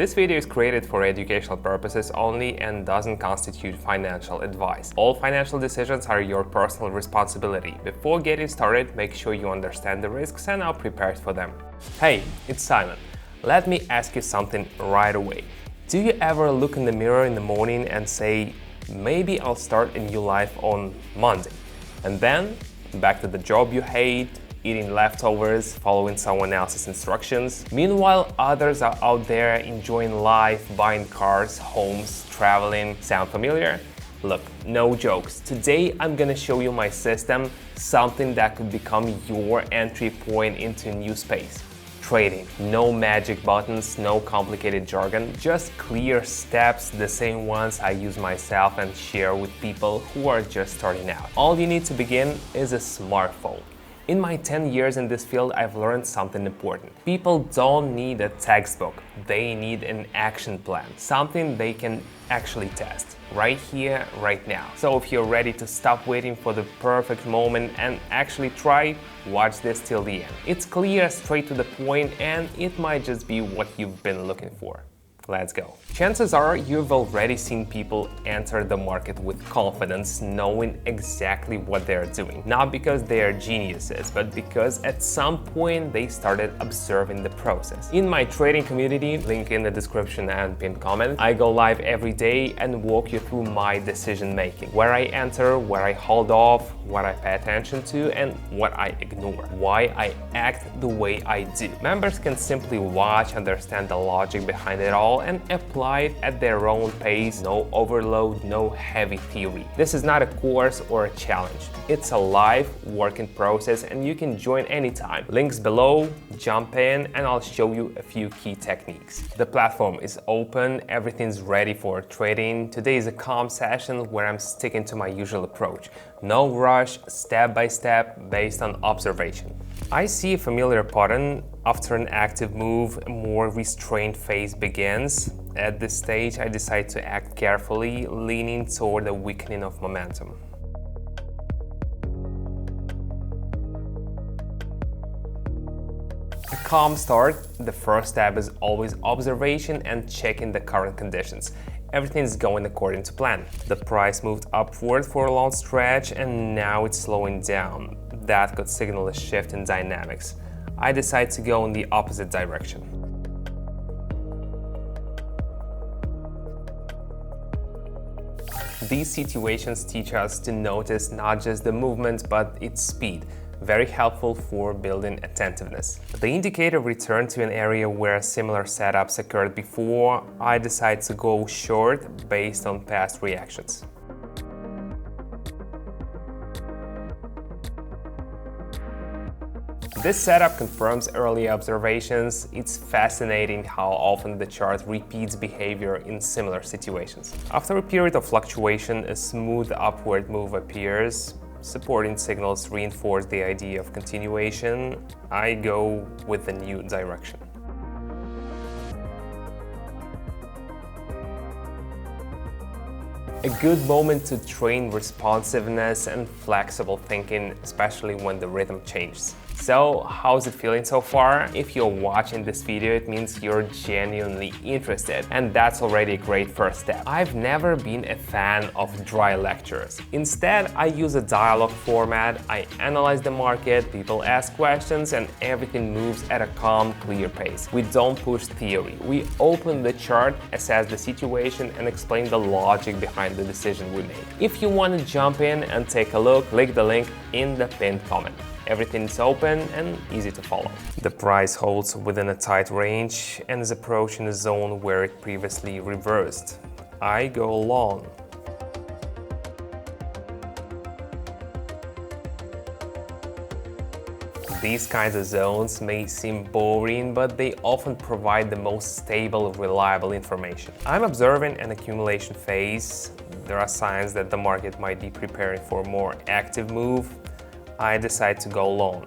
This video is created for educational purposes only and doesn't constitute financial advice. All financial decisions are your personal responsibility. Before getting started, make sure you understand the risks and are prepared for them. Hey, it's Simon. Let me ask you something right away. Do you ever look in the mirror in the morning and say, maybe I'll start a new life on Monday? And then, back to the job you hate, eating leftovers, following someone else's instructions. Meanwhile, others are out there enjoying life, buying cars, homes, traveling. Sound familiar? Look, no jokes. Today, I'm gonna show you my system, something that could become your entry point into a new space. Trading. No magic buttons, no complicated jargon, just clear steps, the same ones I use myself and share with people who are just starting out. All you need to begin is a smartphone. In my 10 years in this field, I've learned something important. People don't need a textbook, they need an action plan, something they can actually test, right here, right now. So if you're ready to stop waiting for the perfect moment and actually try, watch this till the end. It's clear, straight to the point, and it might just be what you've been looking for. Let's go. Chances are you've already seen people enter the market with confidence, knowing exactly what they're doing. Not because they are geniuses, but because at some point they started observing the process. In my trading community, link in the description and pinned comment, I go live every day and walk you through my decision making. Where I enter, where I hold off, what I pay attention to, and what I ignore. Why I act the way I do. Members can simply watch, understand the logic behind it all, and apply it at their own pace. No overload, no heavy theory. This is not a course or a challenge. It's a live working process and you can join anytime. Links below, jump in and I'll show you a few key techniques. The platform is open, everything's ready for trading. Today is a calm session where I'm sticking to my usual approach. No rush, step by step, based on observation. I see a familiar pattern. After an active move, a more restrained phase begins. At this stage, I decide to act carefully, leaning toward a weakening of momentum. A calm start. The first step is always observation and checking the current conditions. Everything's going according to plan. The price moved upward for a long stretch and now it's slowing down. That could signal a shift in dynamics. I decide to go in the opposite direction. These situations teach us to notice not just the movement but its speed. Very helpful for building attentiveness. The indicator returned to an area where similar setups occurred before. I decide to go short based on past reactions. This setup confirms early observations. It's fascinating how often the chart repeats behavior in similar situations. After a period of fluctuation, a smooth upward move appears. Supporting signals reinforce the idea of continuation. I go with the new direction. A good moment to train responsiveness and flexible thinking, especially when the rhythm changes. So, how's it feeling so far? If you're watching this video, it means you're genuinely interested, and that's already a great first step. I've never been a fan of dry lectures. Instead, I use a dialogue format. I analyze the market, people ask questions, and everything moves at a calm, clear pace. We don't push theory. We open the chart, assess the situation, and explain the logic behind the decision we make. If you want to jump in and take a look, click the link in the pinned comment. Everything's open and easy to follow. The price holds within a tight range and is approaching a zone where it previously reversed. I go long. These kinds of zones may seem boring, but they often provide the most stable, reliable information. I'm observing an accumulation phase. There are signs that the market might be preparing for a more active move. I decide to go long.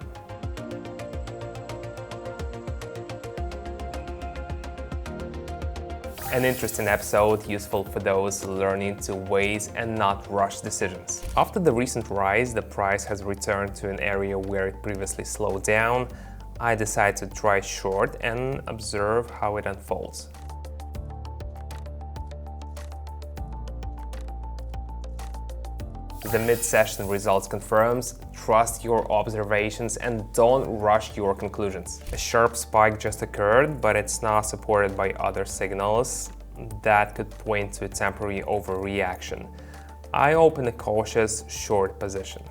An interesting episode, useful for those learning to weigh and not rush decisions. After the recent rise, the price has returned to an area where it previously slowed down. I decide to try short and observe how it unfolds. The mid-session results confirms, trust your observations and don't rush your conclusions. A sharp spike just occurred, but it's not supported by other signals that could point to a temporary overreaction. I open a cautious short position.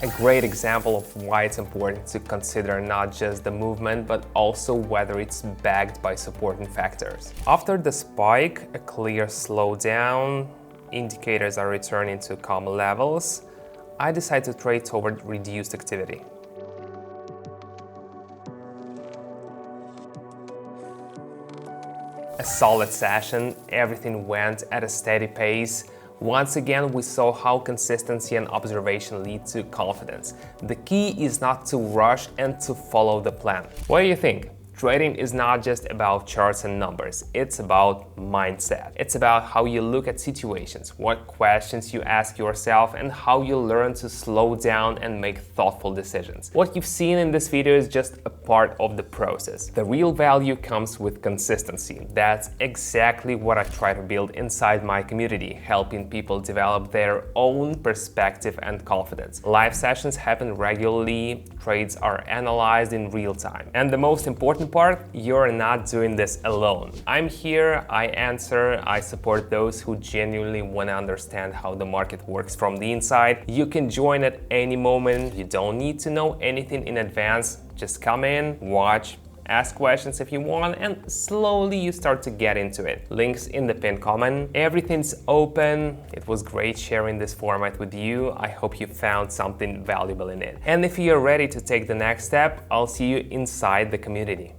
A great example of why it's important to consider not just the movement, but also whether it's backed by supporting factors. After the spike, a clear slowdown, indicators are returning to calm levels, I decide to trade toward reduced activity. A solid session, everything went at a steady pace. Once again, we saw how consistency and observation lead to confidence. The key is not to rush and to follow the plan. What do you think? Trading is not just about charts and numbers, it's about mindset. It's about how you look at situations, what questions you ask yourself, and how you learn to slow down and make thoughtful decisions. What you've seen in this video is just a part of the process. The real value comes with consistency. That's exactly what I try to build inside my community, helping people develop their own perspective and confidence. Live sessions happen regularly, trades are analyzed in real time. And the most important part, you're not doing this alone. I'm here, I answer, I support those who genuinely want to understand how the market works from the inside. You can join at any moment. You don't need to know anything in advance. Just come in, watch, ask questions if you want, and slowly you start to get into it. Links in the pinned comment. Everything's open. It was great sharing this format with you. I hope you found something valuable in it. And if you're ready to take the next step, I'll see you inside the community.